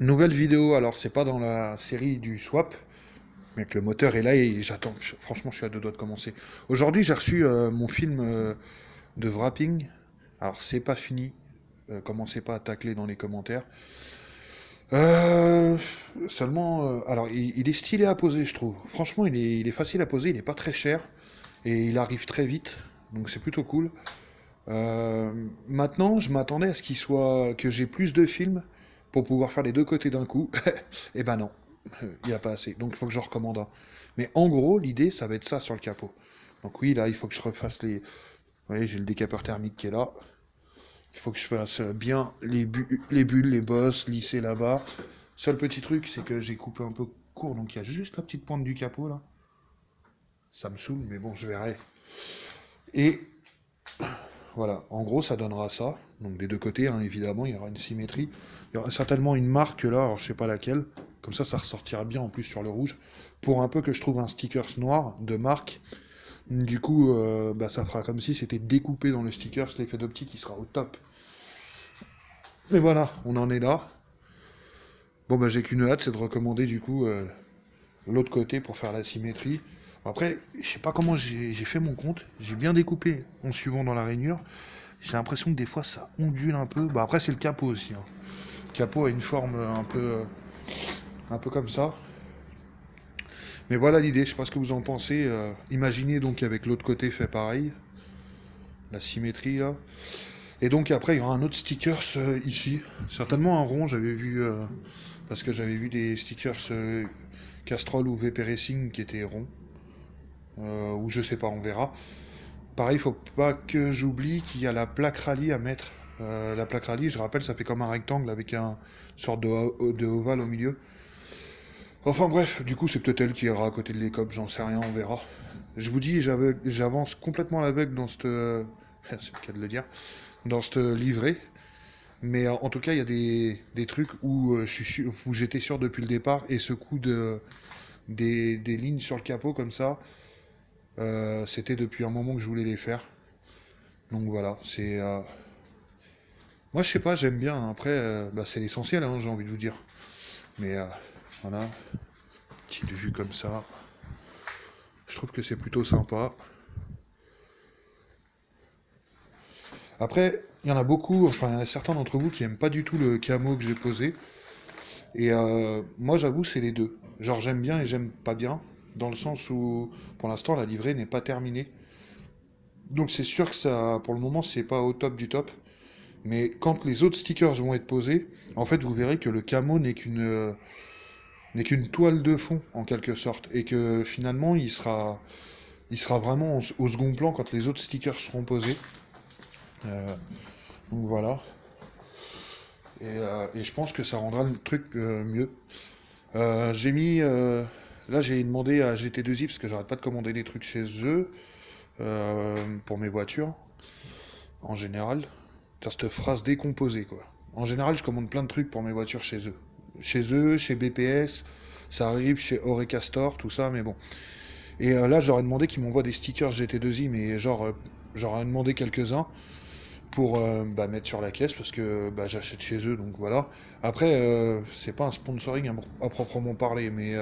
Nouvelle vidéo, alors c'est pas dans la série du swap, mais que le moteur est là et j'attends. Franchement, je suis à deux doigts de commencer. Aujourd'hui, j'ai reçu mon film de wrapping. Alors, c'est pas fini. Commencez pas à tacler dans les commentaires. Euh, Seulement, alors, il est stylé à poser, je trouve. Franchement, il est facile à poser, il est pas très cher et il arrive très vite, donc c'est plutôt cool. Maintenant, je m'attendais à ce que j'ai plus de films pour pouvoir faire les deux côtés d'un coup. Et ben non, il n'y a pas assez. Donc il faut que je recommande un. Mais en gros, l'idée, ça va être ça sur le capot. Donc oui, là, il faut que je refasse les. Vous voyez, j'ai le décapeur thermique qui est là. Il faut que je fasse bien les bulles, les bosses, lisser là-bas. Seul petit truc, c'est que j'ai coupé un peu court, donc il y a juste la petite pointe du capot là. Ça me saoule, mais bon, je verrai. Et voilà, en gros, ça donnera ça. Donc des deux côtés, hein, évidemment, il y aura une symétrie. Il y aura certainement une marque là, alors je sais pas laquelle. Comme ça ressortira bien en plus sur le rouge. Pour un peu que je trouve un stickers noir de marque. Du coup, bah, ça fera comme si c'était découpé dans le stickers. L'effet d'optique, il sera au top. Et voilà, on en est là. Bon, bah j'ai qu'une hâte, c'est de recommander du coup l'autre côté pour faire la symétrie. Bon, après, je sais pas comment j'ai fait mon compte. J'ai bien découpé en suivant dans la rainure. J'ai l'impression que des fois ça ondule un peu. Bah après c'est le capot aussi, hein. Le capot a une forme un peu comme ça. Mais voilà l'idée, je sais pas ce que vous en pensez. Imaginez donc avec l'autre côté fait pareil. La symétrie là. Et donc après il y aura un autre sticker ici. Certainement un rond, j'avais vu. Parce que j'avais vu des stickers Castrol ou VP Racing qui étaient ronds. Ou je sais pas, on verra. Pareil, faut pas que j'oublie qu'il y a la plaque rallye à mettre. La plaque rallye, je rappelle, ça fait comme un rectangle avec une sorte de ovale au milieu. Enfin bref, du coup, c'est peut-être elle qui ira à côté de l'écope, j'en sais rien, on verra. Je vous dis, j'avance complètement à l'aveugle dans cette. C'est le cas de le dire. Dans cette livrée. Mais en tout cas, il y a des trucs où, où j'étais sûr depuis le départ. Et ce coup des lignes sur le capot comme ça, c'était depuis un moment que je voulais les faire. Donc voilà, c'est. Moi, je sais pas, j'aime bien, hein. Après, bah, c'est l'essentiel, hein, j'ai envie de vous dire. Mais voilà, petite vue comme ça. Je trouve que c'est plutôt sympa. Après, il y en a beaucoup, enfin, il y en a certains d'entre vous qui aiment pas du tout le camo que j'ai posé. Et moi, j'avoue, c'est les deux. Genre, j'aime bien et j'aime pas bien, dans le sens où, pour l'instant, la livrée n'est pas terminée. Donc, c'est sûr que ça, pour le moment, c'est pas au top du top. Mais quand les autres stickers vont être posés, en fait, vous verrez que le camo n'est qu'une toile de fond, en quelque sorte. Et que finalement, il sera vraiment au second plan quand les autres stickers seront posés. Euh, donc voilà. Et je pense que ça rendra le truc mieux. J'ai mis. Là, j'ai demandé à GT2i, parce que j'arrête pas de commander des trucs chez eux, pour mes voitures, en général. T'as cette phrase décomposée, quoi. En général, je commande plein de trucs pour mes voitures chez eux. Chez eux, chez BPS, ça arrive chez Oreca Store, tout ça, mais bon. Et là, j'aurais demandé qu'ils m'envoient des stickers GT2i, mais genre, j'aurais demandé quelques-uns pour bah, mettre sur la caisse, parce que bah, j'achète chez eux, donc voilà. Après, c'est pas un sponsoring à proprement parler, mais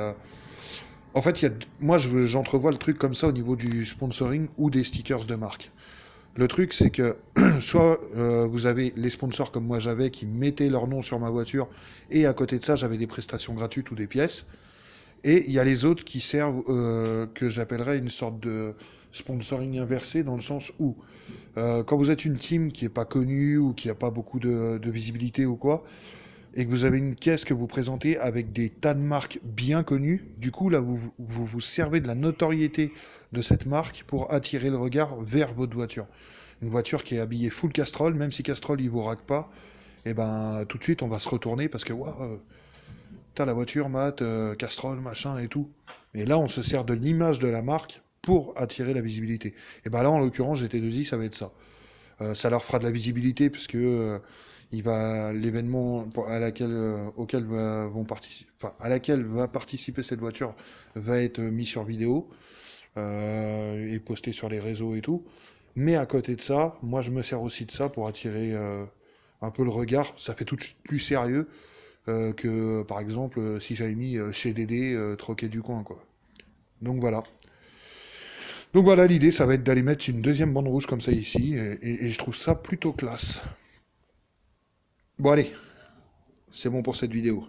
en fait, moi, j'entrevois le truc comme ça au niveau du sponsoring ou des stickers de marque. Le truc, c'est que soit vous avez les sponsors comme moi j'avais qui mettaient leur nom sur ma voiture et à côté de ça, j'avais des prestations gratuites ou des pièces. Et il y a les autres qui servent, que j'appellerais une sorte de sponsoring inversé, dans le sens où, quand vous êtes une team qui n'est pas connue ou qui n'a pas beaucoup de visibilité ou quoi, et que vous avez une caisse que vous présentez avec des tas de marques bien connues, du coup, là, vous servez de la notoriété de cette marque pour attirer le regard vers votre voiture. Une voiture qui est habillée full Castrol, même si Castrol, il vous raque pas, et ben, tout de suite, on va se retourner parce que, waouh, t'as la voiture, Matt, Castrol, machin et tout. Et là, on se sert de l'image de la marque pour attirer la visibilité. Et ben là, en l'occurrence, GT2i, ça va être ça. Ça leur fera de la visibilité parce que l'événement auquel à laquelle va participer cette voiture va être mis sur vidéo et posté sur les réseaux et tout. Mais à côté de ça, moi je me sers aussi de ça pour attirer un peu le regard. Ça fait tout de suite plus sérieux que, par exemple, si j'avais mis chez Dédé, troquet du coin, quoi. Donc voilà. Donc voilà, l'idée, ça va être d'aller mettre une deuxième bande rouge comme ça ici, et je trouve ça plutôt classe. Bon allez, c'est bon pour cette vidéo.